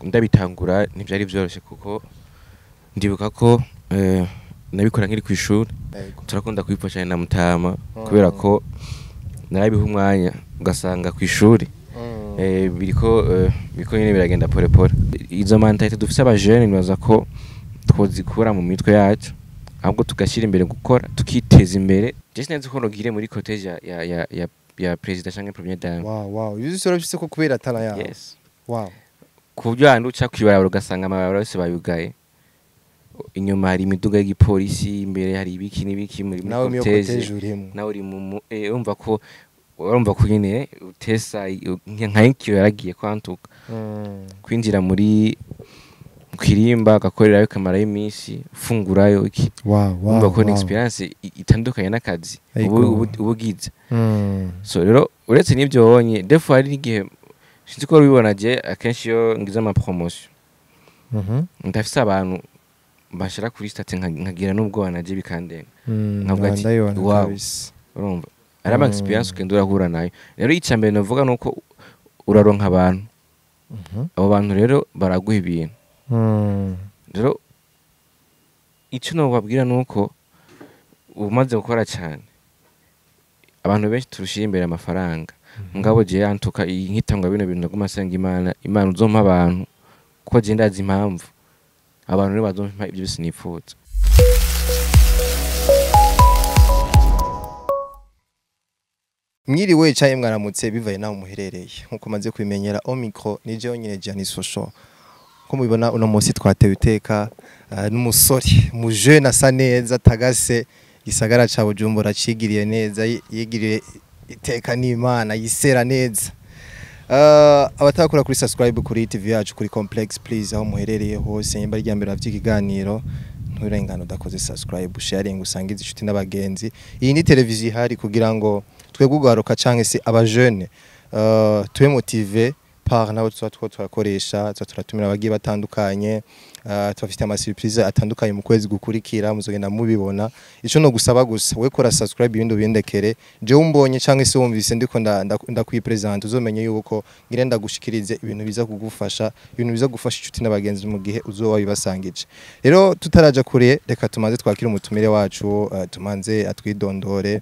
ndabitangura ntivyari vyoroshe kuko ndibuka ko nabikora nkiri ku ishuri turakunda kwifashanya na Mutama kubera ko narabiha umwanya ugasanga ku ishuri biriko nyine biragenda pole pole. Izo mentalite dufise abajene nibaza ko twozikura mu mitwe yacu ahubwo tugashyira imbere gukora tukiteza imbere. Je sinzi ko nogire muri cottage ya president canke premier dame. Wow ibyo bifise ko kubera tala yawe. Yes. Wow. Kubyo hantu uca kwibarabara ugasanga amabara yose bayugaye, inyuma hari imiduga y'igipolisi, imbere hari ibiki n'ibiki muri cottage nawe uri mu urumva ko nyine utesa nka inkiro yaragiye kwantuka kwinjira muri kwirimba agakorerayo kamara y'imisi fungurayo iki. Urumva ko ni experience itandukanye n'akazi ubugize. So rero uretse n'ibyo wonye defo hari n'igihe sinzi ko bibona je akenshi yo ngize ama promotion ndafise abantu bashira kuri state nkagira n'ubwo banaje bikandenga nkavuga ati wow urumva ari ama experience ugenda urahura nayo. Rero icambere novuga nuko uraronka abantu abo bantu rero baraguha ibintu. Rero icyo nobabwira nuko umaze gukora cyane abantu benshi turushira imbere amafaranga ngabo je yantuka nkitangwa bino bintu naguma senga Imana uzompa abantu ko je ndazi impamvu abantu rero bazompa ibyo bisinifuza. Mwiriwe cyaye mwaramutse bivaye naho muherereye nkuko maze kwimenyera Omicro nije onyine Gianni Social. Ko mubibona uno munsi twatewe iteka n'umusore mu jeune asa neza tagase gisagara ca Bujumbura cigiriye neza yigiriye iteka n'Imana yisera neza. Abatakora kuri subscribe kuri TV yacu kuri Complex please aho muherereye hose nyimba ryambere avyikiganiro nturengano dakoze subscribe sharing usangize inshuti n'abagenzi. Iyi ni televiziyo ihari kugira ngo twebwe ugaruka canke se abajene tube motive par nabo twakoresha turatumira abagiye batandukanye tubafite ama surprise atandukanye mu kwezi gukurikira muzogenda mubibona. Ico no gusaba gusa we kora subscribe ibindi bindekere je umbonye canke se wumvise ndiko ndakwipresent uzomenye yuko ngirenda gushikirize ibintu biza kugufasha ibintu biza gufasha inshuti n'abagenzi mu gihe uzoba bibasangije. Rero tutaraja kure reka tumaze twakira umutumire wacu tumanze atwidondore.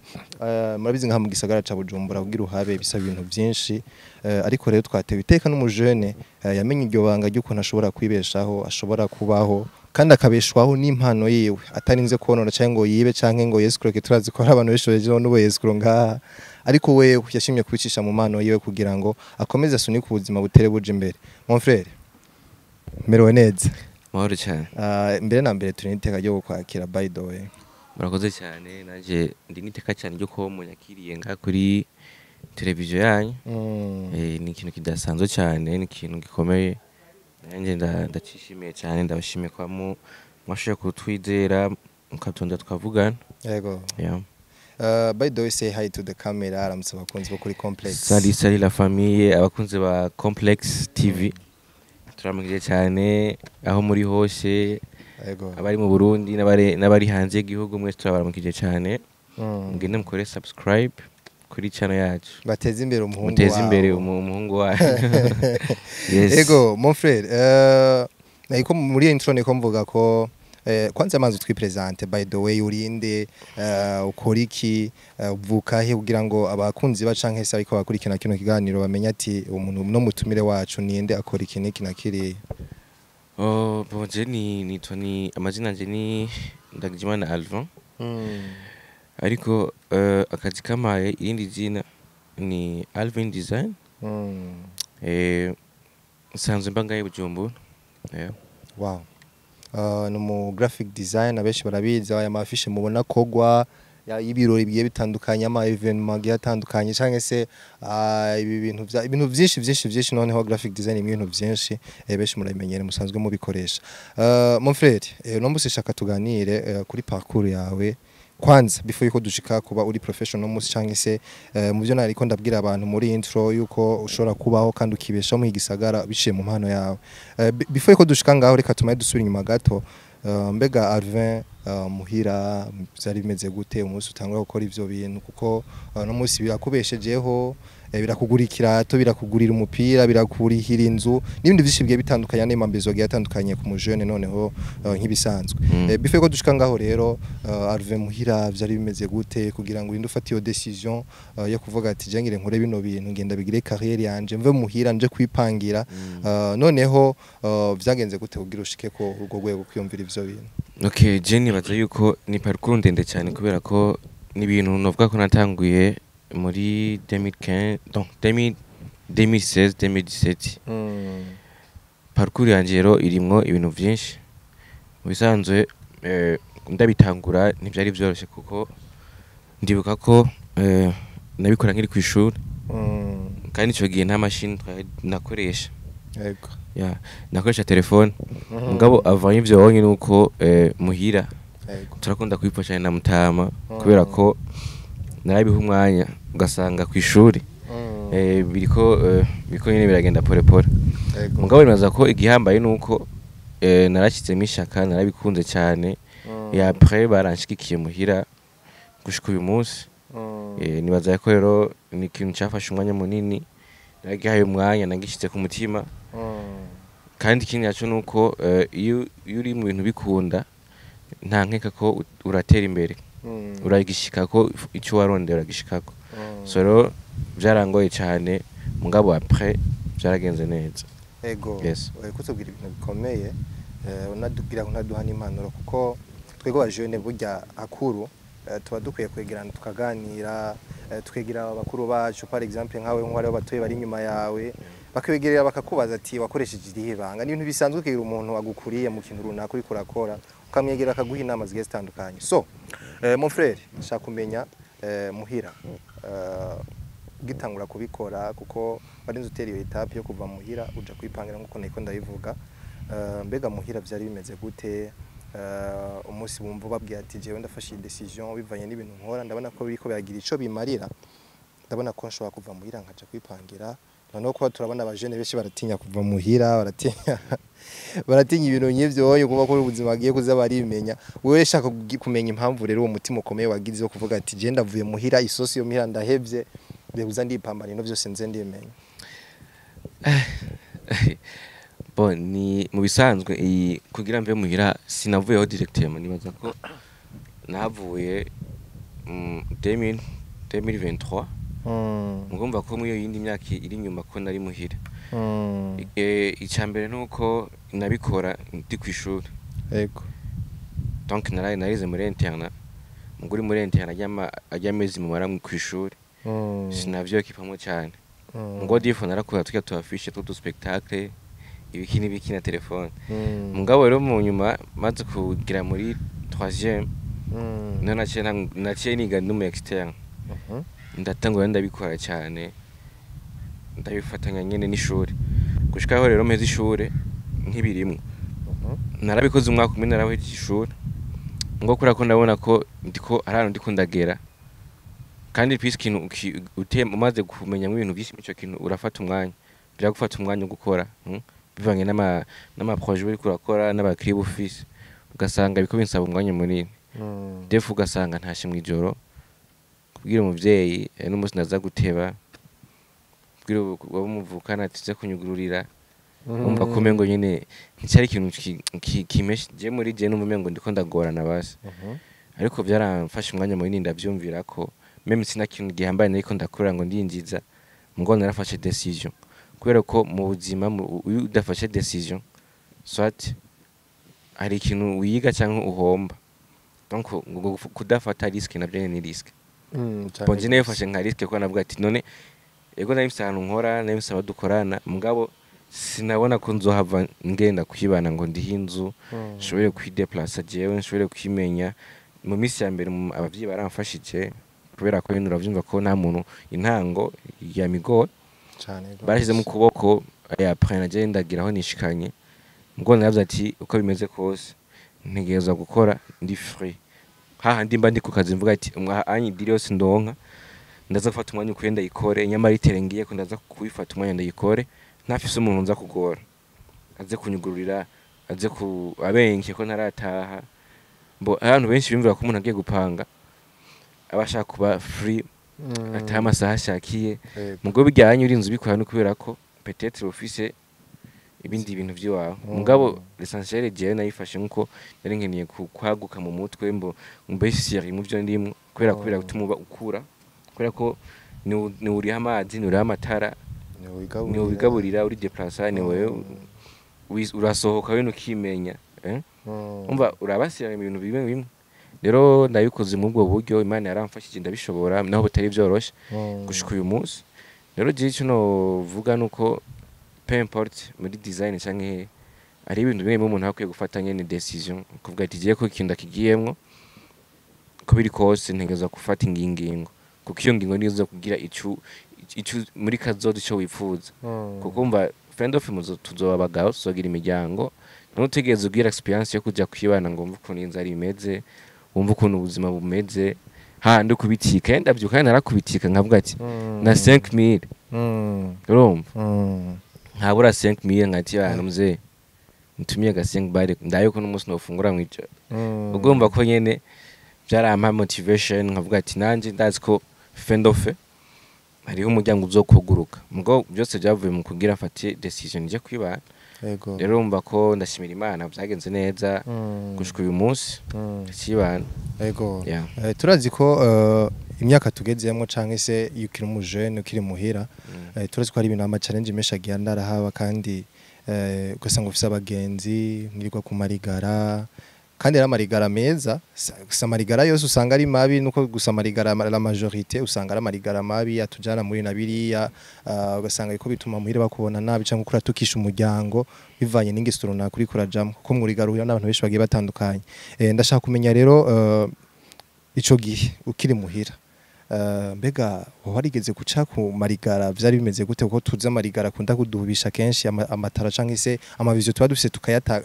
Murabizi nka mu gisagara ca Bujumbura kugira uhabe bisaba ibintu byinshi ariko rero twatewe iteka n'umujene yamenye iryo banga ry'uko ashobora kwibeshaho ashobora kubaho kandi akabeshwaho n'impano yiwe atarinze konona cyangwa ngo yibe canke ngo yescroke. Turazi ko hari abantu beshoreje n'ubo yescro ngaha ariko wewe yashimye kubicisha mu mpano yiwe kugira ngo akomeze asunike ubuzima butere buje imbere. Mon frère merewe neza? Mahoro cyane. Mbere na mbere turi n'iteka ryo kwakira by the way. Murakoze cyane naje ndi n'iteka cyane ryo ko munyakiriye nga kuri televiziyo yanyu. Ni ikintu kidasanzwe cyane, ni ikintu gikomeye nanjye ndacishimiye cyane ndabashimiye kwa mwashoboye kutwizera mukatonda twavugana. Yego. Yeah. By the way say hi to the camera aramutse abakunzi bo kuri Complex. Salut la famille abakunzi ba Complex TV. Turamugije cyane aho muri hose. Yego. Abari mu Burundi n'abari hanze y'igihugu mwese turabaramukije cyane. Mugende mukore subscribe kuri channel yacu bateze imbere umuhungu wawe. Bateze imbere umuhungu wawe. Yes. Ego mon frère niko muri intro niko mvuga ko kwanza amazi twipresente by the way urinde ukora iki uvuka he kugira ngo abakunzi bacanke se ariko bakurikina kino kiganiro bamenya ati umuntu no mutumire wacu ninde akora iki niki nakiri. Bonje ni amazina nje ni Ndagijimana Alvan. Ariko akazi kamaye irindi zina ni Alvin Design. Sanzwe mbangaye Bujumbura. Yeah. Wow. No mu graphic design abeshi barabizi aya mafishe mubona kogwa y'ibirori bigiye bitandukanye ama evenement giye atandukanye canke se ibintu byinshi noneho graphic design ibintu byinshi beshi muramenyere musanzwe mubikoresha. Mon frère no mbusishaka tuganire kuri parcours yawe kwanza before yuko dushika kuba uri professional musi canke se mu byo nariko ndabwira abantu muri intro yuko ushobora kubaho kandi ukibesha mu igisagara biciye mu mpano yawe. Before yuko dushika ngaho reka tumaye dusubira inyuma gato. Mbega Alvin muhira byari bimeze gute umunsi utangura gukora ivyo bintu kuko no munsi birakubeshejeho birakugura ikirato birakugurira umupira birakurihira inzu n'ibindi byinshi bigiye bitandukanye n'imambezo giye atandukanye ku mujene noneho nk'ibisanzwe bife ko dushika ngaho rero Arve muhira vyari bimeze gute kugira ngo urinde ufate iyo decision yo kuvuga ati jengire nkore bino bintu ngenda bigire carrière yanje mve muhira nje kwipangira noneho vyagenze gute kugira ushike ko urwo rwego kwiyumvira ivyo bintu? Okay, Jenny baza yuko ni parcours ndende cyane kubera ko ni ibintu novuga ko natanguye muri 2015 donc 2016 2017 parcours yanje rero irimwo ibintu byinshi bisanzwe ndabitangura ntibyari byoroshye kuko ndibuka ko nabikora nkiri ku ishuri kandi icyo gihe nta mashini nakoresha yego nakoresha telefone mugabo avanye ibyo wonye nuko muhira turakunda kwifasha na mutama kubera ko narabiha umwanya ugasanga ku ishuri biriko nyine biragenda pole pole mugabo nibaza ko igihambaye nuko narashyizemo ishaka narabikunze cyane après baranshikikiye muhira gushika uyu munsi nibaza ko rero ni ikintu cyafashe umwanya munini naragihaye umwanya nagishyize ku mutima kandi ikindi naco nuko iyo uri mu bintu bikunda nta nkeka ko uratera imbere uragishika ko icyo warondera uragishikako so rero byarangoye cyane mugabo après byaragenze neza. Ego kutubwira ibintu bikomeye unadugira unaduha n'impanuro kuko twego bajene burya akuru tuba dukwiye kwegerana tukaganira twegira abakuru bacu par exemple nkawe nk'wari batoye bari inyuma yawe bakwegerera bakakubaza ati wakoresheje irihe banga n'ibintu bisanzwe kugira umuntu agukuriye mu kintu runaka uri kurakora ukamwegera akaguha inama zigiye zitandukanye. So mon frère nshaka kumenya muhira gitangura kubikora kuko barinze utera iyo etape yo kuva muhira uja kwipangira nkuko niko ndabivuga mbega muhira byari bimeze gute umunsi bumva babwiye ati jewe ndafashe decision bivanye n'ibintu nkora ndabona ko biriko byagira ico bimarira ndabona ko nshobora kuva muhira nkaja kwipangira noneho ko turabona abajene benshi baratinya kuva muhira baratinya ibintu nk'ivyo wowe kuba ko ubuzima agiye kuza barimenya wewe shaka kumenya impamvu rero uwo mutima ukomeye wagize yo kuvuga ati je ndavuye muhira isosi yo muhira ndahevye bebuza ndipambana ino byose nze ndimenya. Bon ni mu bisanzwe kugira mve muhira sinavuyeho directement nibaza ko navuye 2023 mugomba ko muri yindi myaka iri nyuma ko nari muhira icambere nuko nabikora ndi ku ishuri yego donc narize muri interna muguri muri interna ajya mezi mu maramwe ku ishuri sinavyo kipamo cyane ngo difo narakora tuka tuafishe tout spectacle ibiki na telefone mugabo rero mu nyuma maze kugira muri 3e naciye niga numu externe ndatangura ndabikora cyane ndabifatanya nyene n'ishuri gushikaho rero meze ishuri nk'ibirimwe narabikoze umwaka umwe naraheje ishuri ngo kura ko ndabona ko ndiko arano ndikundagera kandi piskintu umaze kumenya ibintu byinshi icyo kintu urafata umwanya biragufata umwanya wo gukora bivanye n'ama projet uri kurakora n'abakiriya office ugasanga biko binsaba umwanya munini defu ugasanga ntashe mwijoro kubwira umuvyeyi n'umunsi ndaza guteba kubwira wabumuvukana atize kunyugururira umva kumengo nyine ncyari ikintu kimeshe je muri je n'umumengo ndiko ndagorana basi ariko byaramfasha umwanya munini ndavyumvira ko même sina kintu gihambaye ariko ndakora ngo ndinjiza ngo narafashe decision kubera ko mu buzima udafashe decision soit hari ikintu wiga cyangwa uhomba donc kudafata risque nabyo ni risque bonje nefashe nka risque ko navuga ati none ego nari ahantu nkora nari dukorana mugabo sinabona ko nzohava ngenda kwibana ngo ndihinzu nshobore kwideplacer jewe nshobore kwimenya mu minsi ya mbere abavyi baramfashije kubera ko yinura vyumva ko nta muntu intango ya migo cyane barashyize mu kuboko après naje ndagiraho nishikanye ngo navyo ati uko bimeze kose ntegeza gukora ndi free hahandi mba ndi ku kazi mvuga ati anyi diri yose ndonka ndaza gufata umwanya ukuyenda ikore nyamara iterengiye ko ndaza kubifata umwanya ndayikore ntafise umuntu nza kugora aze kunyugururira aze ku abenke ko ntarataha bo abantu benshi bimvira ko umuntu agiye gupanga abashaka kuba free ataha amasaha ashakiye mugo bijyanye urinze ubikora no kubera ko peut-être ufise ibindi bintu by'iwawe mugabo l'essentiel je nayifashe nkuko yari nkeneye kwaguka mu mutwe mbeshyira mu byo ndimo kubera gutuma ukura kubera ko ni uri amazi ni uri amatara ni ubigaburira uri déplacer ni wewe urasohoka we nukimenya umva urabasira ibintu bimwe rero ndabikoze mu bwo buryo Imana yaramfashije ndabishobora naho butari byoroshe gushika uyu munsi rero je cyo no vuga nuko peu importe muri design canke ari ibintu bimwe umuntu akwiye gufatanya ni decision kuvuga ati giye ko ikinda kigiyemwo ko biri kose ntegeza gufata ingingo kuko iyo ngingo nizo kugira icu muri kazodo cyo wifuza kuko umva friend of muzo tuzobabagaho tuzogira imiryango nutegeza ugira experience yo kuja kwibana ngo mvuko ninza ari imeze wumva ukuntu ubuzima bumeze handi kubitika yenda byuka narakubitika nkavuga ati na 5000 urumva ntabura 5000 ngati abantu muzee ntumye ga 5 bare ndayo ko n'umunsi nofungura mwijo ugomba ko nyene byarampa motivation nkavuga ati nanje ndazi ko fendofe hariho umuryango uzokuguruka mugo byose byavuye mu kugira afate decision je kwibana rero umva ko ndashimira Imana byagenze neza gushika uyu munsi kibana turazi ko imyaka tugezemo canke se yukiri umujene ukiri muhira turazi ko ari ibintu ama challenge menshi agiye ndarahaba kandi ugasanga ufise abagenzi mwirirwa ku marigara kandi ari marigara meza gusa marigara yose usanga ari mabi nuko gusa marigara la majorité usanga ari marigara mabi atujana muri nabiriya ugasanga iko bituma muhira bakubona nabi cyangwa ukura tukisha umuryango bivanye n'ingisitoro nakuri kurajamo ko murigaruhira n'abantu benshi bagiye batandukanye ndashaka kumenya rero ico gihe ukiri muhira mbega warigeze guca ku marigara byari bimeze gute kuko tuzi marigara kunda kuduhubisha kenshi amatara canke se amavizo tuba dufise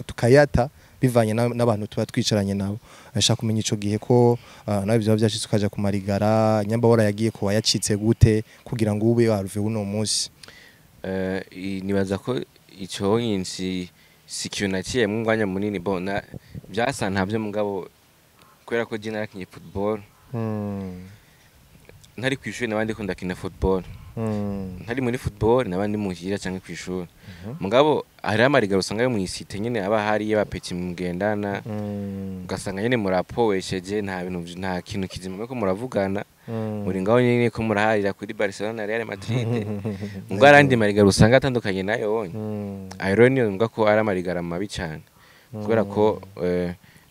tukayata bivanye n'abantu tuba twicaranye nabo ashaka kumenya ico gihe ko nawe byo byacitse ukaja ku marigara nyamba wora yagiye ko wayacitse gute kugira ngo ube waruve uno munsi nibaza ko ico nyinshi sikiyunaciye mu ngwanya munini bona byasa ntabyo mugabo kwera ko jina rakinye football ntari kwishuri nabandi ko ndakina football ntari muri football nabandi muhira cyangwa kwishuri mugabo hari amarigaro usanga yo mu isite nyene aba hari y'abapeti mugendana ugasanga nyene murapowesheje nta kintu kizima ko muravugana muri ngaho nyene ko muraharira kuri Barcelona Real Madrid ngo arandi marigaro usanga atandukanye nayo wonye ironiyo mbwa ko ari amarigaro mabi cyane kubera ko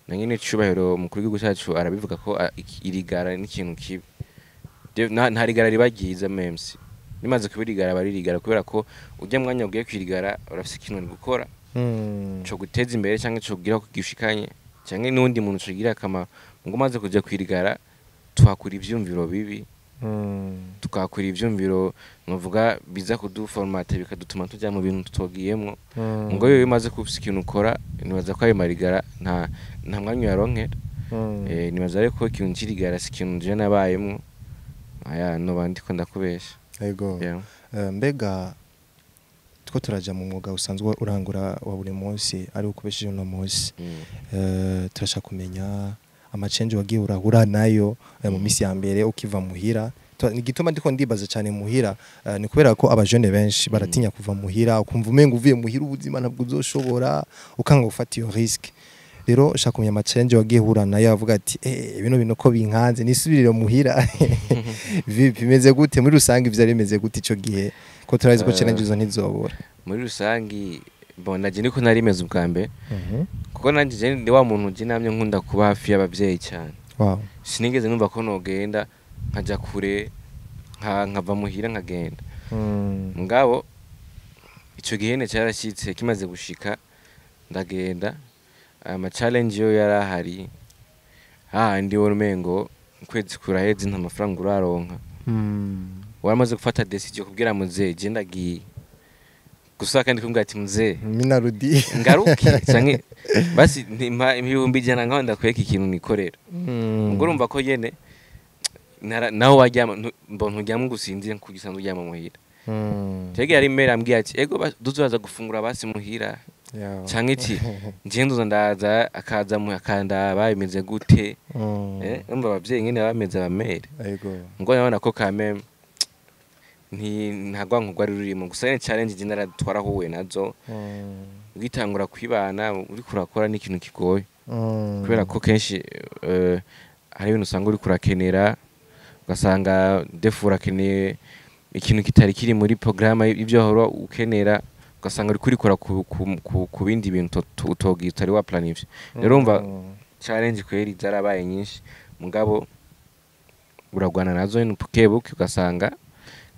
na nyene cyubahiro mukuru w'igihugu cyacu arabivuga ko irigara n'ikintu kibi nta rigara ribagiza memsi nimaze kubirigara baririgara kubera ko ujya mwanya ugiye kwirigara urafise ikintu gukora cyo guteza imbere cyangwa cyo kugira ko gishikanye cyangwa n'undi muntu ugira akama ngo maze kujya kwirigara twakura ivyumviro bibi tukakura ivyumviro novuga biza kuduformate bikadutuma tujya mu bintu tutogiyemo ngo yo bimaze kufisa ikintu ukora nibaza ko ayo marigara nta mwanya yaronkera nibaza reko ikintu kirigara sikintu je nabayemo aya no bandi ko ndakubesha yego mbega two turaja mu mwuga usanzwe urangura wa buri munsi ari ukubeshije uno munsi turashaka kumenya amachange wagiye urahura nayo mu misi ya mbere ukiva muhira nigituma ndiko ndibaza cyane muhira ni kubera ko abajene benshi baratinya kuva muhira ukumva umenga uvuye muhira ubuzima ntabwo uzoshobora ukanga gufata iyo risk rero shaka kumenya amachange wagiye hura nayo avuga ati bino ko binkanze nisubirire muhira bimeze gute muri rusangi ivyo bimeze gute ico gihe ko turazi ko challenge zo ntizobura muri rusangi bona je niko nari meze ubwambe kuko nanje je ndi wa muntu je namye nkunda kuba hafi y'abavyeyi cyane sinigeze numva ko nogenda nkaja kure nkava muhira nkagenda ngabo ico gihe ne cyarashitse kimaze gushika ndagenda ama challenge yo yarahari ndi worumengo kwezi kuraheze nta mafaranga uraronka waramaze gufata decision kubwira muze je ndagiye gusa kandi kumbwira ati muze minarudi ngaruki canke basi ibihumbi jana ngaho ndakweka ikintu nikorera ubwo urumva ko yene naho wajyama mbona ujyamo gusinzira kugisanzwe ujyama muhira Tege yari mera ambwiye ati ego duzaza gufungura basi muhira canke iti nje ndoza ndaza akaza mu akandaba bimeze gute umva abavyeyi nyene bameze abamere ngo nabona ko kameme ntagwa nkugwa rurimo gusa ne challenge je naratwarahuwe nazo ugitangura kwibana uri kurakora n'ikintu kigoye kubera ko kenshi hari ibintu usanga uri kurakenera ugasanga defura keneye ikintu kitari kiri muri programme ibyo horo ukenera ugasanga uri kurikora ku bindi bintu utogira utari wa planifye rero umva challenge kweri zarabaye nyinshi mugabo uragwana nazo n'ukebuke ugasanga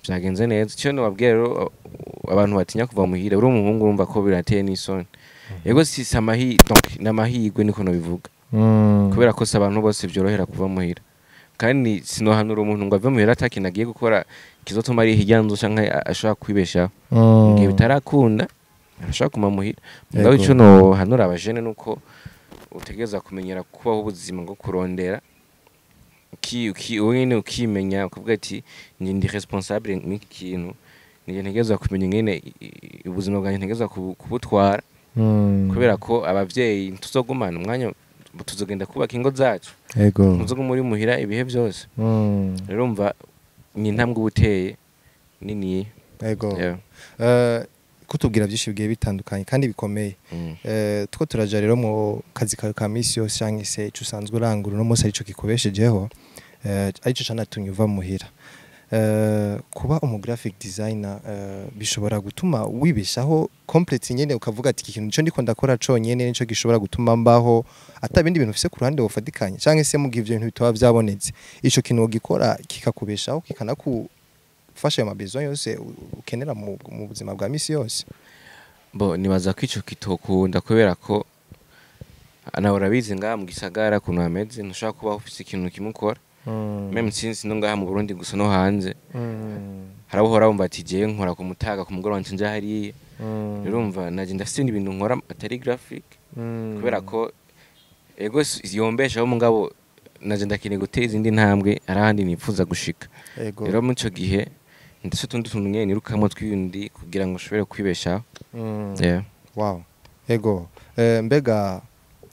byagenze neza cyo nababwiye rero abantu batinya kuva muhira uri umuhungu urumva ko birateye n'isoni yego si samahi donc namahigwe niko no bivuga kubera ko abantu bose byorohera kuva muhira kandi sinohanura umuntu ngo ave muhira atakinagiye gukora kizotuma ari hiryanzo canke ashaka kwibeshaho ngiye bitarakunda arashaka kuma muhira ngaho ico no hanura abajene nuko utegeza kumenyera kubaho ubuzima bwo kurondera wenyine ukimenya ukavuga ati ndi responsable n'iki kintu nije ntegeza kumenya ngene ubuzima bwanjye ntegeza kubutwara kubera ko abavyeyi tuzogumana umwanya tuzogenda kubaka ingo zacu yego tuzoguma muri muhira ibihe byose rero umva ni ntambwe ubuteye nini yego kutubwira byinshi bigiye bitandukanye kandi bikomeye two turaja rero mu kazi ka misi yose cyangwa se icyo usanzwe urangura no munsi arico kikubeshejeho arico canatumye uva muhira kuba graphic designer bishobora gutuma wibeshaho complete nyene ukavuga ati ikintu nico ndiko ndakora conyene nico gishobora gutuma mbaho atabindi bintu ufise ku ruhande wofatikanye cyangwa se mu gihe ibyo bintu bitaba byabonetse ico kintu gikora kikakubeshaho kikanaku fasha ya mabezo yose ukenera mu buzima bwa misi yose bo nibaza ko ico kitokunda kubera ko ana urabizi nga mu gisagara kuno ameze ntushaka kuba ufise ikintu kimukora même since no ngaha mu Burundi gusa no hanze harabuhora umva ati je nkora ku mutaga ku mugoro wanje hari urumva naje ndafite ibintu nkora atari graphic kubera ko ego yombeshaho mugabo naje ndakine guteza indi ntambwe arahandi nipfuza gushika rero mu cyo gihe ndetse tundi tunye nirukamo twindi kugira ngo ushobore kwibeshaho wow ego mbega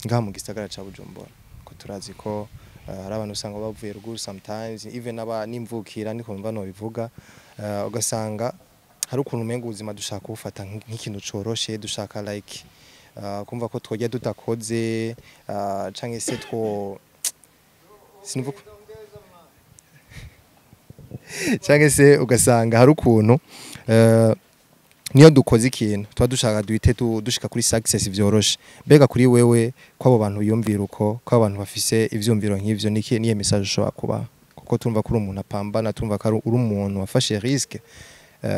ngaha mu gisagara ca Bujumbura ko turazi ko hari abantu usanga bavuye ruguru sometimes even aba nimvukira niko mva no bivuga ugasanga hari ukuntu umenga ubuzima dushaka gufata nk'ikintu coroshe dushaka like kumva ko twojya tutakoze canke se two sinivuga canke se ugasanga hari ukuntu niyo dukoze ikintu twa dushaka duhite dushika kuri success vyoroshe bega kuri wewe ko abo bantu yumvira uko ko abantu bafise ivyumviro nk'ivyo niye message ushobora kuba kuko tumva kuri umuntu apambana tumva ko uri umuntu wafashe risque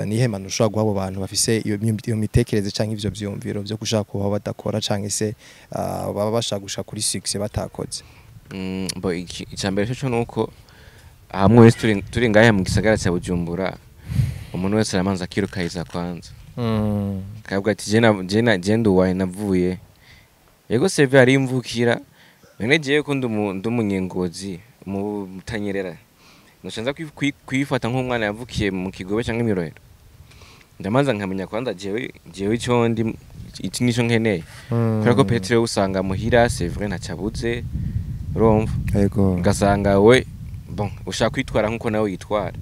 nihe manu ushobora guha abo bantu bafise iyo mitekereze canke ivyo vyumviro byo gushaka kuba badakora canke se baba bashaka gushaka kuri success batakoze bo icambere cyo nuko hamwe wese turi ngahe mu gisagara cya Bujumbura umuntu wese aramanza kirukayiza kwanza kabwa ati je nduwaye navuye yego seve ari imvukira none je ko ndumunyengozi mu mutanyerera noshanza kwifata nk'umwana yavukiye mu kigobe cyangwa imirohero ndamanza nkamenya kwanza jewe icyo ndi iki nico nkeneye kubera ko Petre usanga muhira c'est vrai ntacabuze urumva yego ngasanga we bon ushaka kwitwara nkuko nawe yitwara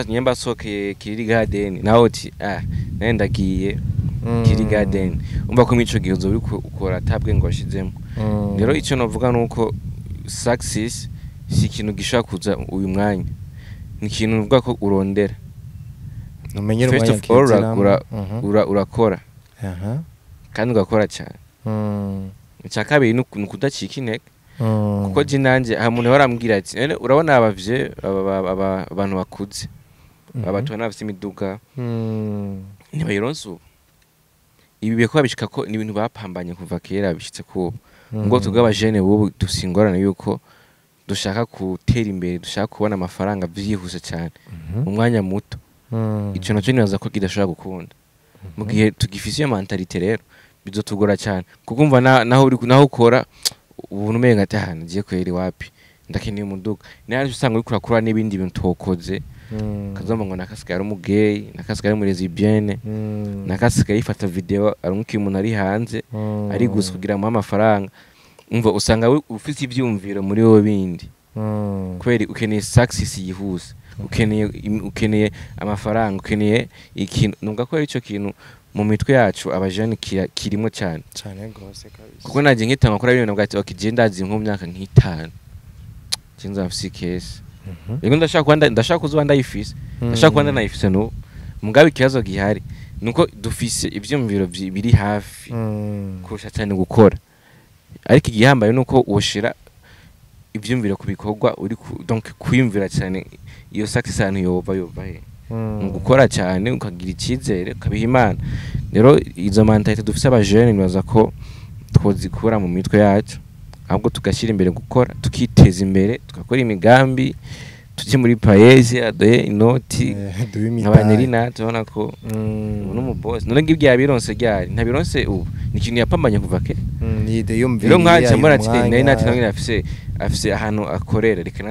nyemba soke Kiri Garden nawe uti naye ndagiye Kiri Garden umva ko mico gihozo uri ukora tabwe ngo ashizemo rero icyo navuga nuko success si ikintu gishaka kuza uyu mwanya ni ikintu uvuga ko urondera numenyera umwanya urakora kandi ugakora cyane icyakabiri ni ukudacika intege kuko je nanje umuntu barambwira ati urabona abavye abantu bakuze abatwana bafite imiduga ntibayironse ibi biko babishika ko ni ibintu bapambanye kuva kera bishitse ko ngo tugabajene bubu dusingorana yuko dushaka gutera imbere dushaka kubona amafaranga byihuse cyane mu mwanya muto ico naco nibaza ko kidashobora gukunda mu gihe tugifise iyo mentalite rero bizotugora cyane kuko umva naho ukora ubuntu umenga ati ngiye kwera wapi ndakeneye umuduga naje usanga uri kurakura n'ibindi bintu tokoze kazomba ngo nakasigaye ari umugay nakasigaye ari muri lesbienne nakasigaye yifata video arunkiye umuntu ari hanze ari gusa kugira mu amafaranga umva usanga ufite ivyumviro muri wowe bindi kweri ukeneye success yihuse ukeneye amafaranga ukeneye ikintu numva ko ico kintu mu mitwe yacu abajene kirimo cyane gose kabisa kuko naje nkitanga kuri ibintu bwati okigenda azi nko myaka nk'itanu cinza afisi case yego ndashaka kuzuba ndayifise ndashaka kuba ndayifise no mugabe ikibazo gihari nuko dufise ivyumviro biri hafi kurusha cyane gukora ariko igihambaye nuko woshira ivyumviro kubikorwa uri donc kwimvira cyane iyo success ahantu yova he gukora cyane ukagira icyizere ukabiha Imana rero izo mentalite dufise abajene nibaza ko twozikura mu mitwe yacu ahubwo tugashyira imbere gukora tukiteza imbere tugakora imigambi tujye muri paese adoye inoti abanerina tubona ko uno mu boss none ngibyo yabironse ryari ntabironse ubu ni ikintu yapambanye kuva ke ni ide yumvira rero nkaje muri ati nari nati nangire afise ahantu akorera reka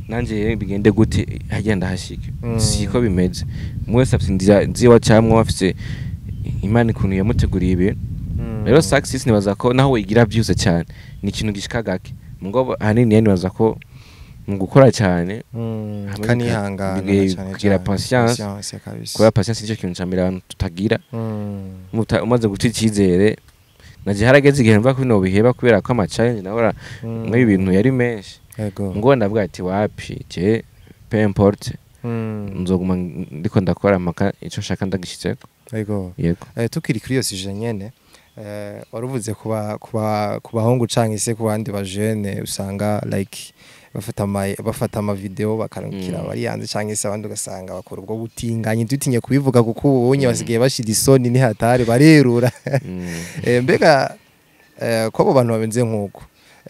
nanje bigende gute hagenda hashike siko bimeze mwese afise nziwa cyamwe afise Imana ikuntu yamuteguriye ibintu rero success nibaza ko naho wigira byose cyane ni ikintu gishika gake ngo hanini nibaza ko mu gukora cyane kanihangana cyane kugira patience kugira patience nicyo kintu cyambere abantu tutagira umaze guca icyizere naje harageze igihe mva ko bino biheba kubera ko ama challenge nahora muri bintu yari menshi ngo ndavuga ati wapi je peu importe nzoguma ndiko ndakora maka ico shaka ndagishitseko yego tukiri kuri yo sije nyene waruvuze ku bahungu canke se ku bandi bajene usanga like bafata ama video bakarungikira bari yanze canke se abandi ugasanga bakora ubwo butinganye dutinye kubivuga kuko ubonye basigaye bashira isoni ni hatari barerura mbega ko abo bantu babenze nkuko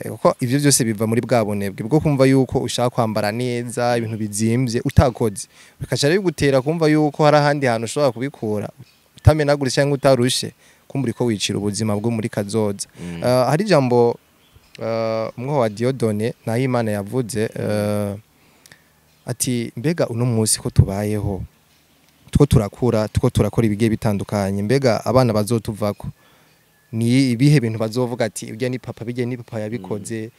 kuko ivyo byose biva muri bwabonebwe bwo kumva yuko ushaka kwambara neza ibintu bizimvye utakoze bikaca rero bigutera kumva yuko hari ahandi hantu ushobora kubikura utamenagura cyangwa utarushe kumbura ko wicira ubuzima bwo muri kazoza hari jambo umwe wa Diodone naho Imana yavuze ati mbega uno munsi ko tubayeho two turakura two turakora ibigiye bitandukanye mbega abana bazotuvako ni ibihe bintu bazovuga ati ujya ni papa bijye ni papa yabikoze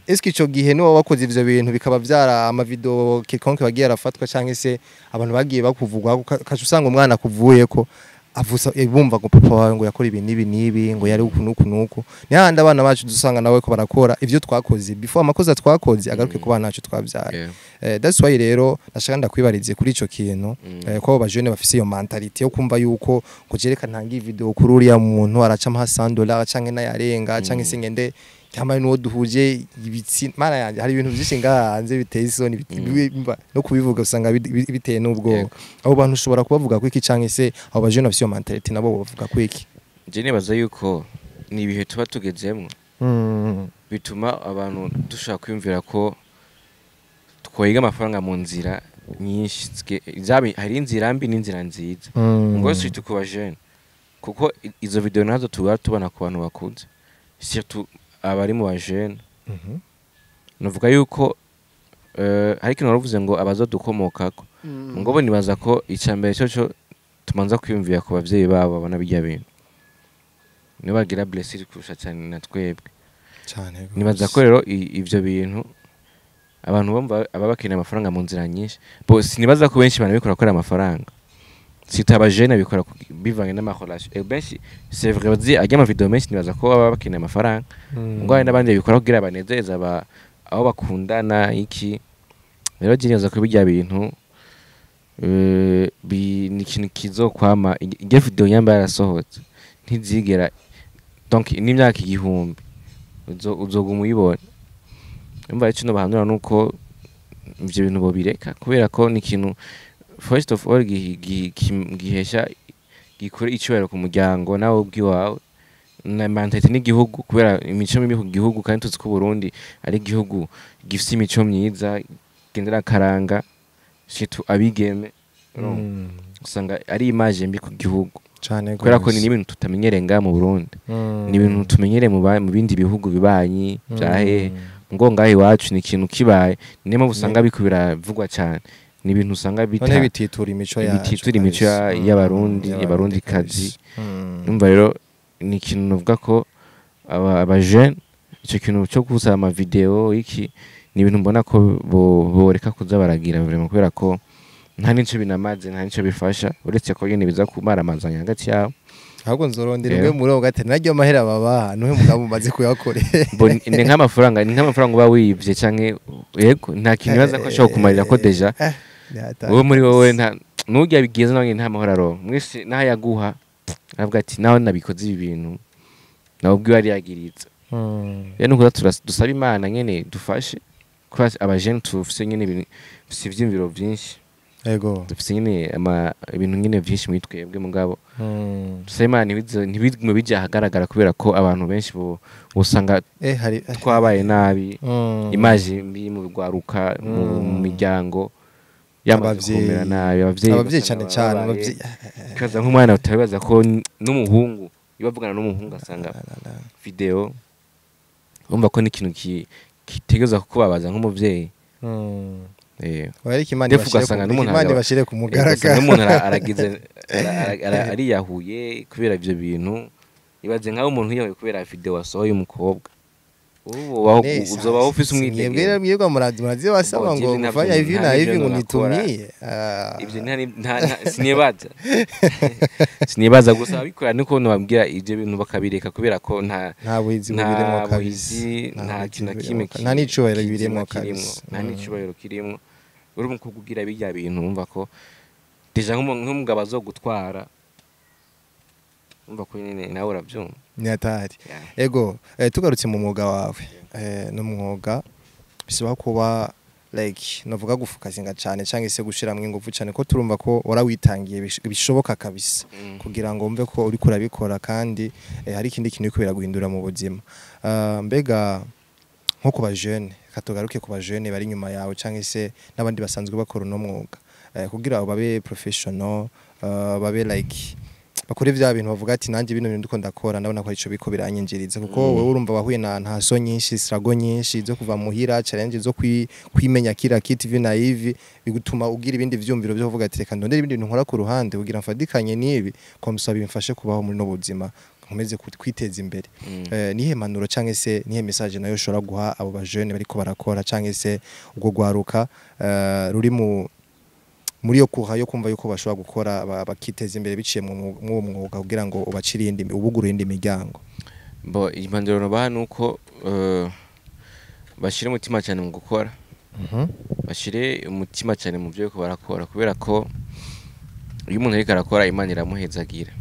eske ico gihe no wakoze ivyo bintu bikaba byara ama video kikonke bagiye arafatwa canke se abantu bagiye bakuvugwa kaje usanga umwana kuvuye ko avusa bumva ngo papa wawe ngo yakora ibintu nibi ngo yari ukunuku ni handi abana bacu dusanga nawe ko barakora ivyo twakoze before amakoza twakoze agaruke ku bana bacu twabyara that's why rero nashaka ndakwibarize kuri ico kintu ko abajene bafise iyo mentality yo kumva yuko ngo jereka ntangi video kuri uriya muntu araca ama $100 canke nayarenga canke se ngende cyamaye no duhuje ibitsi mara yanje hari ibintu byinshi ngahanze biteye isoni no kubivuga usanga biteye n'ubwo abo bantu ushobora kubavuga ko iki canke se abo bajene bafise iyo mentality nabo bavuga ko iki je nibaza yuko ni ibihe tuba tugezemwo bituma abantu dushaka kwiyumvira ko twoyiga amafaranga mu nzira nyinshi hari inzira mbi n'inzira nziza ngo se tuko bajene kuko izo video nazo tubona ku bantu bakunze surtout abari mu bajene nuvuga yuko hari ikintu naruvuze ngo abazodukomokako ngo bo nibaza ko icambere cyo tumanza kwiyumvira ku bavyeyi babo babona bijya bintu nibagira blessing kurusha cyane na twebwe cyane nibaza ko rero ivyo bintu abantu bumva ababakeneye amafaranga mu nzira nyinshi bo sinibaza ko benshi banabikora kora amafaranga sitaba jeune bikora bivanye n'amarelation benshi c'est vrai bazi ajya ama video menshi nibaza ko baba bakeneye amafaranga ngo hari n'abandi bikora kugira abanezeza aho bakundana iki rero giniza ko bijya bintu ni ikintu kizokwama iyo video yamba yarasohotse ntizigera donc n'imyaka igihumbi uzoguma uyibona umva icyo bahanura nuko ivyo bintu bo bireka kubera ko ni ikintu first of all gihesha gikora icubero ku muryango nawe ubwiwawe na mentality n'igihugu kubera imico mibi ku gihugu kandi tuzi ko Burundi ari igihugu gifite imico myiza gendera karanga shitu abigeme usanga ari image mbi ku gihugu cyane kubera ko ni ibintu tutamenyereye nga mu Burundi ni ibintu tumenyereye mu bindi bihugu bibanyi byahe ngo ngahe iwacu ni ikintu kibaye niyo mpamvu usanga bikubira vugwa cyane ni ibintu usanga bititura imico y'abarundi kazi numva rero ni ikintu novuga ko aba jeune icyo kintu cyo gusa ama video iki ni ibintu mbona ko boreka kuza baragira vraiment kubera ko nta nico binamaze nta nico bifasha uretse ko nyene biza kumara amazanya hagati yabo ahubwo nzorondera umwe muri abo gate naryo mahera baba nuhe mugabo umaze kuyakore ni nk'amafaranga uba wivye canke yego nta kintu baza ko ashobora kumarira ko deja wowe muri wowe nta nujya bigize nawe nta mahora ro mwese naho yaguha avuga ati naho nabikoze ibi bintu nawe ubwo yari yagiritse rero nuko dusaba Imana nyene dufashe kwa abajene tufise nyene ivyimviro byinshi yego dufise nyene ibintu nyene byinshi mwitwebwe mugabo dusaba Imana ntibigume bija hagaragara kubera ko abantu benshi usanga twabaye nabi imaje mbi mu rwaruka mu miryango abavyeyi cyane kaza nk'umwana utabibaza ko n'umuhungu ibavugana n'umuhungu asanga video umva ko n'ikintu kitegeza kukubabaza nk'umuvyeyi Imana bashire ku mugaragaro n'umuntu aragize ariyahuye kubera ivyo bintu ibaze nkaho umuntu yiyahuye kubera video wasohoye umukobwa uzoba ufise umwidegere mwebwe murazi wasaba ngo mfanya hivi na hivi ngo nitumie ivyo sinibaza gusa abikora niko nababwira ivyo bintu bakabireka kubera ko nta buhizi bubirimo kabisa nta kintu kimwe nta n'icubahiro birimo kabisa nta n'icubahiro kirimo uri mu kugira bijya bintu umva ko deja nk'umugabo azogutwara umva ko nyine nawe urabyumva ni atari ego tugarutse mu mwuga wawe n'umwuga bisaba kuba like navuga gufukazinga cyane cyangwa se gushiramwe ingufu cyane ko turumva ko warawitangiye bishoboka kabisa kugira ngo umve ko uri kurabikora kandi hari ikindi kintu kubera guhindura mu buzima mbega nko kuba jeune katugaruke kuba jeune bari nyuma yawe cyangwa se nabandi basanzwe bakora no mwuga kugira abo babe professional babe like bakore vya bintu bavuga ati nanje bino bintu ndiko ndakora ndabona ko ico biko biranyinjiriza kuko wewe urumva wahuye na ntaso nyinshi strago nyinshi zo kuva muhira challenge zo kwimenya kira kiti vi na hivi bigutuma ugira ibindi vyumviro byo kuvuga ati reka ndondera ibindi bintu nkora ku ruhande kugira mfadikanye nibi ko musaba bimfashe kubaho muri no buzima nkomeze kwiteza imbere nihe manuro canke se nihe message nayo ushobora guha abo bajene bariko barakora canke se ubwo gwaruka ruri muri yo kuha yo kumva yuko bashobora gukora bakiteza imbere biciye mu mwuga kugira ngo ubacire ubuguru indi miryango impanduro no baha nuko bashire umutima cyane mu gukora bashire umutima cyane mu byo barakora kubera ko iyo umuntu ariko arakora Imana iramuhezagira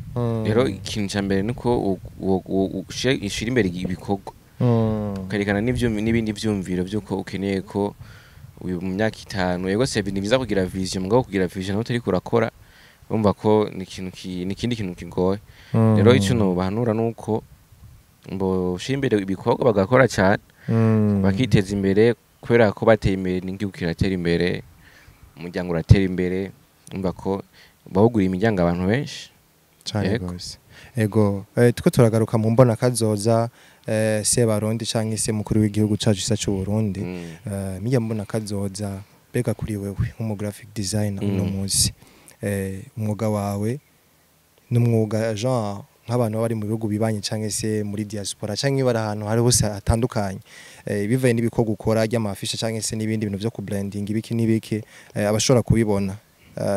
rero ikintu cya mbere nuko ushira imbere ibikorwa ukarekana n'ibindi byumviro byuko ukeneye ko uyu mu myaka 5 yego se ni biza kugira vision mugabo kugira vision utari kurakora urumva ko ni ikindi kintu kigoye rero icyo no bahanura nuko mbo shimbere ibikorwa bagakora cyane bakiteza imbere kubera ko bateye imbere n'igihugu kiratera imbere umuryango uratera imbere urumva ko bahugura imiryango abantu benshi cyane gose ego tuko turagaruka mu mbona kazoza se barundi canke se mukuru w'igihugu cacu isa cy'u Burundi mijya mbona kazoza bega kuri wewe nk'umu graphic designer uno munsi umwuga wawe n'umwuga genre nk'abantu bari mu bihugu bibanye canke se muri diaspora canke bari ahantu hari hose atandukanye bivaye n'ibiko gukora ry'amafisha canke se n'ibindi bintu byo ku blending ibiki n'ibiki abashobora kubibona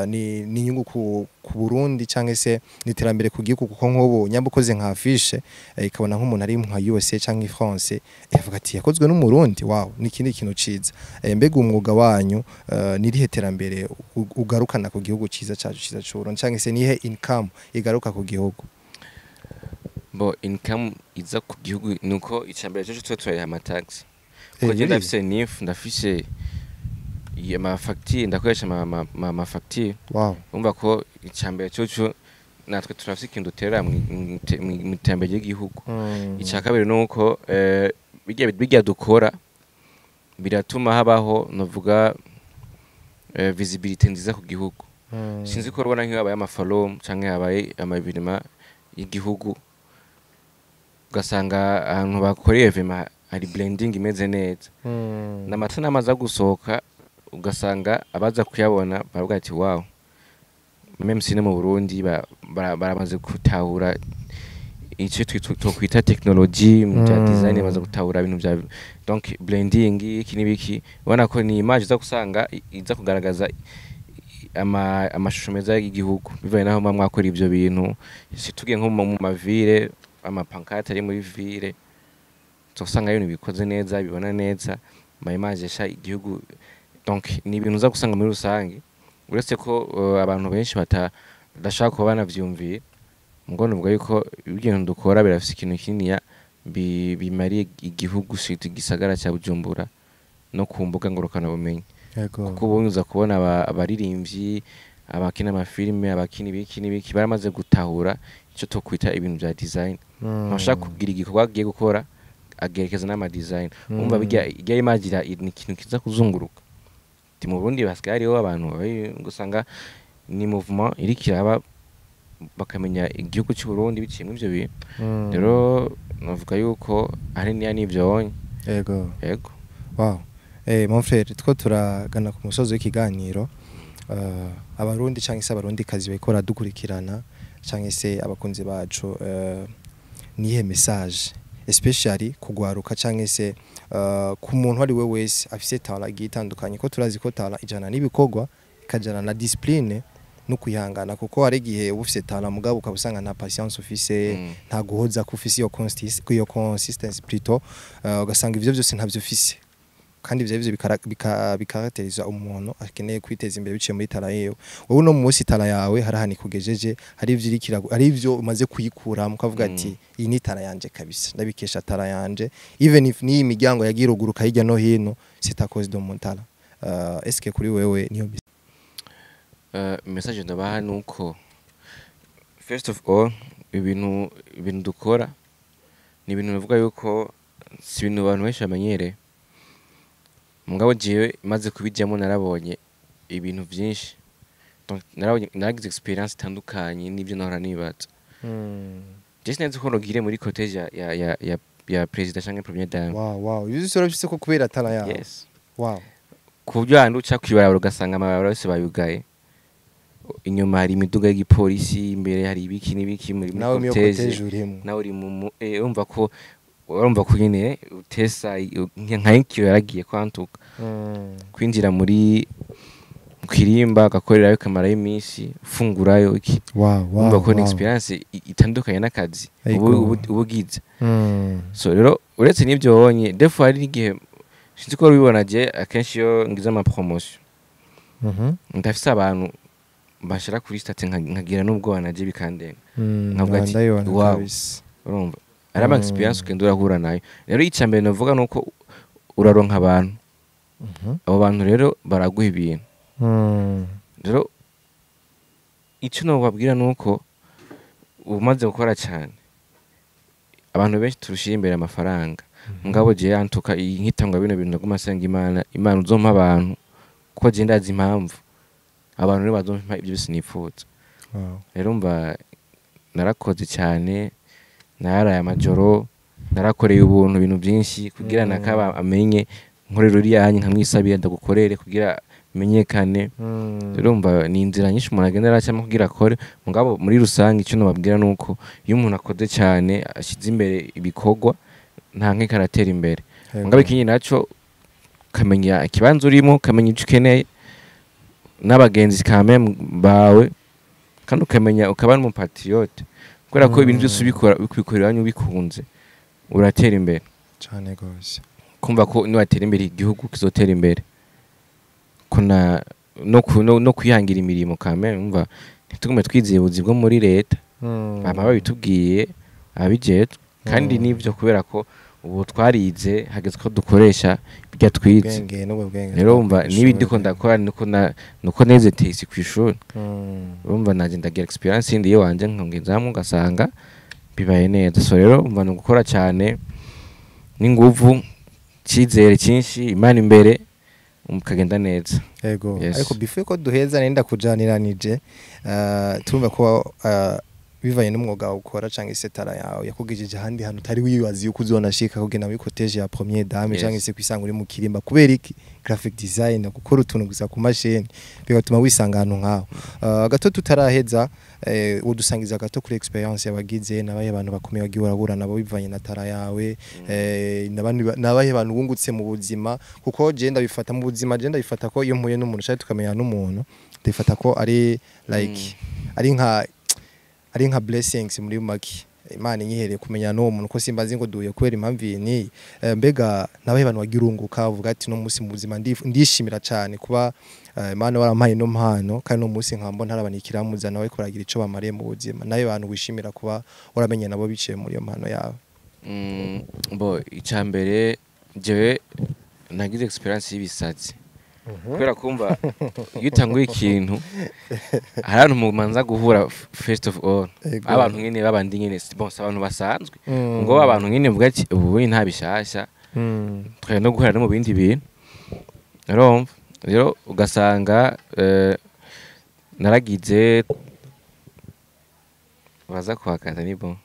ni inyungu ku Burundi cyangwa se niterambere ku gihugu kuko nk'ubu nyambukoze nka afishe ikabona nk'umuntu ari nka USA cyangwa France yavuga ati yakozwe n'umurundi wow nikindi kintu ciza mbega umwuga wanyu nirihe terambere ugarukana ku gihugu ciza cyacu ciza cy'Uburundi cyangwa se nihe income igaruka ku gihugu income iza ku gihugu nuko icambere cyo twatwaye amatax ko je ndafise facture ndakoresha ma facture umva ko icambere cyo natwe turafise ikintu terera mu itambere ry'igihugu icakabere nuko bijya dukora biratuma habaho novuga visibility nziza ku gihugu sinzi ko rubona nk'abaye amafollow canke abaye amabirima y'igihugu ugasanga ahantu bakoreye vema hari blending imeze neza n'amata namaza gusohoka ugasanga abaza kuyabona baravuga ati wow, même si no mu Burundi baramaze gutahura icyo twokwita technology mu bya design, baza gutahura ibintu bya donc blending iki nibiki, ubona ko ni image za kusanga iza kugaragaza amashusho meza y'igihugu bivaye naho mwakora ibyo bintu. Si tugiye nko mu mavire amapankarte ari muri ville, usanga ibintu bikoze neza bibona neza, ama image sha igihugu, donc ni ibintu uza gusanga muri rusange, uretse ko abantu benshi badashaka kuba banavyumviye. Ngo nuvuga yuko ibintu dukora birafise ikintu kinini bimariye igihugu, shiti gisagara cya Bujumbura no ku mbuga ngurukana bumenyi. Kuko ubunyuza kubona abaririmbyi, abakina amafilme, abakina ibiki n'ibiki baramaze gutahura icyo tokwita ibintu bya design. Ntashaka kugira igikorwa agiye gukora agerekeza n'ama design. Umva bijya imagira ni ikintu kiza kuzunguruka. Mu Burundi basigaye hariho abantu gusanga ni movement iri kiraba bakamenya igihugu cy'u Burundi biciye mu ivyo bintu. Rero navuga yuko ari n'ibyo. Yego. Wow. Mon frère, two turagana ku musozo w'ikiganiro. Abarundi cyangwa se abarundi kazi bakora dukurikirana cyangwa se abakunzi bacu, nihe message especially kugwaruka cyangwa se ku muntu ari we wese afise talent itandukanye, ko turazi ko talent ijana n'ibikogwa ikajana na discipline no kuyihangana, kuko hari gihe ufise talent mugabo ukabusanga nta patience ufise, nta guhoza ku ufise iyo consistency plutôt, ugasanga ivyo byose ntavyo ufise, kandi ivyo bikarakteriza umuntu akeneye kwiteza imbere biciye muri talent yewe. Wowe no munsi talent yawe harahani kugejeje, hari ivyo irikira, hari ivyo umaze kuyikura mukavuga ati iyi ni talent yanje kabisa, ndabikesha talent yanje, even if ni imiryango yagiruguruka hirya no hino, c'est à cause de mon talent. Est-ce que kuri wewe niyo message ndabaha nuko first of all ibintu dukora ni ibintu bivuga yuko si ibintu abantu benshi bamenyereye. Mugabo jewe maze kubijyamo narabonye ibintu byinshi, donc naragize experience itandukanye n'ibyo nahora nibaza. Just nzi ko nogire muri cottage ya president cyangwa premier dame. Wow, ibyo sura bise ko kubera talent yawe. Yes. Wow. Kubyo hantu uca kwibarabara ugasanga amabara yose bayugaye, inyuma hari imiduga y'igipolisi, imbere hari ibiki n'ibiki muri cottage, nawe uri mu urumva ko nyine utesa nk'ikiro yaragiye kwantuka kwinjira muri kwirimba agakorerayo kamara y'iminsi ufungurayo iki. Urumva ko ni experience itandukanye n'akazi ubugize. So rero uretse n'ibyo wonye defo hari n'igihe sinzi ko ubibona je akenshi yo ngize ama promotion ndafise abantu bashira kuri state nkagira n'ubwo banaje bikandenga nkavuga ati wow, urumva araba experience ugenda urahura nayo. Rero icambere navuga nuko uraronka abantu, abo bantu rero baraguha ibintu. Rero icyo nobabwira nuko umaze gukora cyane, abantu benshi turushira imbere amafaranga, ngabo je yantuka nkitangwa bino bintu nguma senga Imana uzompa abantu, ko je ndazi impamvu abantu rero bazompa ibyo bisinifuza. Rero mba narakoze cyane, naraye amajoro, narakoreye ubuntu ibintu byinshi kugira nakaba amenye nkorero ryanyu nkamwisabira ndagukorere kugira menyekane. Rero mba ni inzira nyinshi umuntu agendera cyangwa kugira akore. Mugabo muri rusange icyo nababwira nuko iyo umuntu akoze cyane ashize imbere ibikorwa nta nk'ikaratera imbere. Mugabo ikinyi naco kamenya ikibanzo urimo, kamenya icyo ukeneye n'abagenzi kame bawe, kandi ukamenya ukaba mu patriote, kubera ko ibintu byose ubikorera bikunze uratera imbere cyane gose. Kumva ko niwatera imbere igihugu kizotera imbere, kuna no kwihangira imirimo kame. Umva ntitugume twizeye ubuzi bwo muri leta, bama babitubwiye abijeje, kandi nivyo kubera ko ubu twarize hageze ko dukoresha bijya twize. Rero umva nibindi ko ndakora nuko neze tesi kwishuri. Umva naje ndagira experience indi yo wanje nkongezamo gasanga bibaye neza. So rero umva no gukora cyane n'inguvu, cyizere cyinshi, Imana imbere umukagenda neza. Yego. Ariko before ko duheza nenda kujaniranije turumva ko bivanye n'umwuga ukora canke se tara yawe yakugejeje ahandi hantu utari wibaza yuko uzonashika kugenda muri cottage ya première dame canke se kwisanga uri mu kirimba kubera iki graphic design gukora utuntu gusa ku mashini bigatuma wisanga ahantu nkaho gato tutaraheza udusangiza gato kuri experience yabagize nabaye abantu bakomeye bagiye urabura nabo bivanye na tara yawe nabaye abantu bungutse mu buzima kuko je ndabifata mu buzima je ndabifata ko iyo mpuye n'umuntu cyane tukamenya n'umuntu ndifata ko ari like ari nka blessings muri maki Imana inyihereye kumenya no muntu ko simbazi ngo duye kwera impamvu ni mbega nabaye abantu bagirunguka uvuga ati no munsi mu buzima ndishimira cyane kuba Imana warampaye no mpano kandi no munsi nkambo ntarabanikira muza nawe kuragira ico bamariye mu buzima nayo abantu wishimira kuba uramenye nabo biciye muri yo mpano yawe bo icambere jewe nagize experience y'ibisatsi kubera kumva iyo utanguye ikintu hari abantu mumanza guhura first of all abantu nyine babandi nyine bon abantu basanzwe ngo abantu nyine mvuga ati ubu nta bishasha twari no guhura no mu bindi bintu rero ugasanga naragize baza kwakata ni bon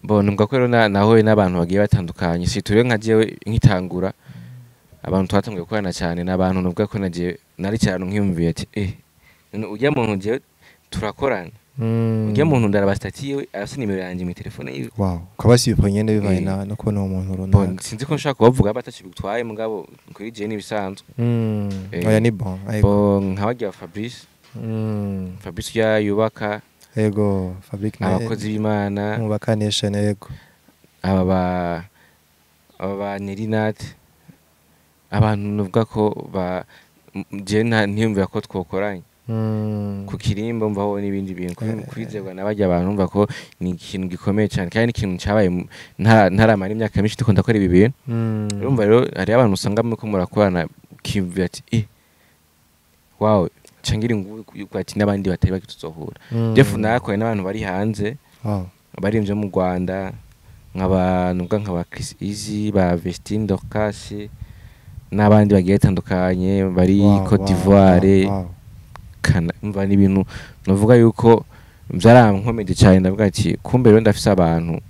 bon numva ko rero nahoye n'abantu bagiye batandukanye si turiyo nka jewe nkitangura abantu twatangiye gukorana cyane n'abantu nubwo ko nagiye nari cyane nkiyumviye ati ujya muntu je turakorana ujya muntu ndarabastatiye arasi nimero yanjye mu telefone yiwe wow kabasi bipanye bivaye no kubona umuntu runaka sinzi ko nshaka kubavuga bataci bitwaye mugabo kuri je nibisanzwe oya ni bon nkabagiye Fabrice Fabrice yubaka yego Fabrice abakozi b'Imana mubakanisha yego aba Nerinat abantu nuvuga ko je ntiyumvira ko twokoranye ku kirimba mvaho n'ibindi bintu kwizerwa nabajya abantu umva ko ni ikintu gikomeye cyane kandi ikintu cyabaye ntaramara imyaka myinshi tuko ndakora ibi bintu urumva rero hari abantu usanga muko murakorana kimvira ati wow cangira nguko ati nabandi batari bakituzohura defu nakoye n'abantu bari hanze bari imje mu Rwanda nk'aba Chris Easy ba Vestine Dorcas n'abandi bagiye tandukanye bari Côte d'Ivoire kana mva n'ibintu novuga yuko byarankomeje cyane ndavuga ati kumbe rero ndafise abantu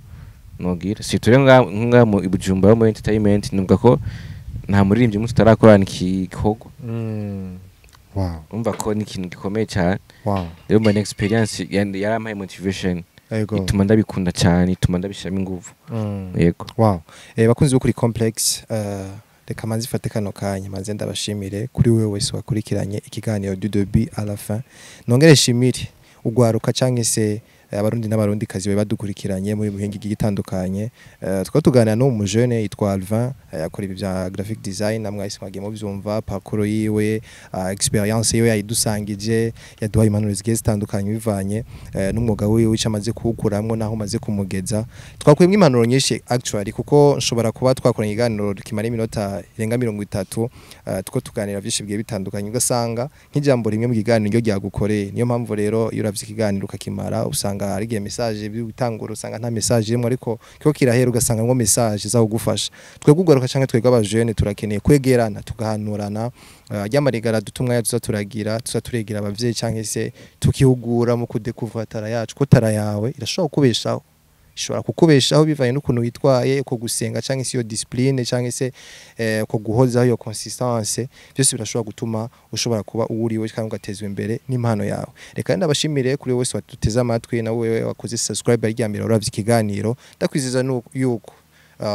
nogira si ture nga mu Bujumbura mu entertainment nuvuga ko nta muririmbyi musi tarakorana ikikogo wow umva ko ni ikintu gikomeye cyane wow rero my experience yarampaye motivation ituma ndabikunda cyane ituma ndabishiramo ingufu yego wow bakunzi bo kuri complex reka manzi fate kano kanya manze ndabashimire kuri wewe wese wakurikiranye ikiganiro du début à la fin nongere shimire ugwaruka canke se abarundi n'abarundi kazi badukurikiranye muri buhingi gitandukanye twa tuganira no mu jeune yitwa Alvin yakora ibi bya graphic design namwe ayisimage mu byumva parcours yiwe experience yiwe yayidusangije yaduhaye impanuro zigiye zitandukanye bivanye n'umwuga wiwe wicamaze kuwukuramwo naho maze kumugeza twakwemwe impanuro nyinshi actually kuko nshobora kuba twakoranye iganiro kimara iminota irenga 30 tuko tuganira byinshi bigiye bitandukanye ugasanga nk'ijambo rimwe mu kiganiro ryo ryagukoreye niyo mpamvu rero iyo uravye ikiganiro ukakimara usanga ari giye message bitangura usanga nta message irimo ariko kiko kirahera ugasanga ngo message za kugufasha twegugwaruka canke twega abajene turakeneye kwegerana tugahanurana ryamarigara dutumwa ya turagira turegera abavyeyi canke se tukihugura mu kudekuvra tara yacu ko tara yawe irashobora kubeshaho ishobora kukubeshaho bivanye n'ukuntu witwaye uko gusenga canke se yo discipline canke se uko guhozaho yo consistance byose birashobora gutuma ushobora kuba uriwe kandi ugatezwa imbere n'impano yawe reka ndabashimire kuri wese watuteze amatwi na wewe wakoze subscribe ryambira uravye ikiganiro ndakwiziza yuko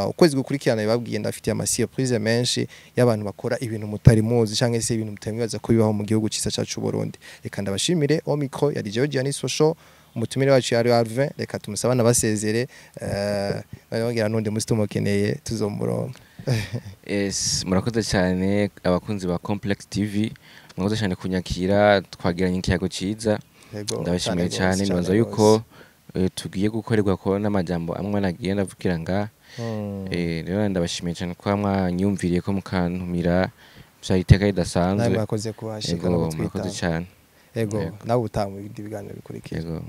ukwezi gukurikirana bibabwiye ndafitiye ama surprise menshi y'abantu bakora ibintu mutari muzi canke se ibintu mutamwibaza ko bibaho mu gihugu cisa cacu Burundi reka ndabashimire Omicro ya DJ Giannis Show umutumire wacu yari Alvin reka tumusabana basezere bagira nonde musitomokeneye tuzomuronka yes murakoze cyane abakunzi ba Complex TV murakoze cyane kunyakira twagiranye ikiyago ciza ndabashimiye cyane nibaza yuko tugiye gukorerwa ko n'amajambo amwe nagiye ndavugira nga rero ndabashimiye cyane ko mwanyumviriye ko mukantumira byayiteka idasanzwe mwakoze kuhashika no murakoze cyane ego nawe utamu ibiganiro bikurikira ego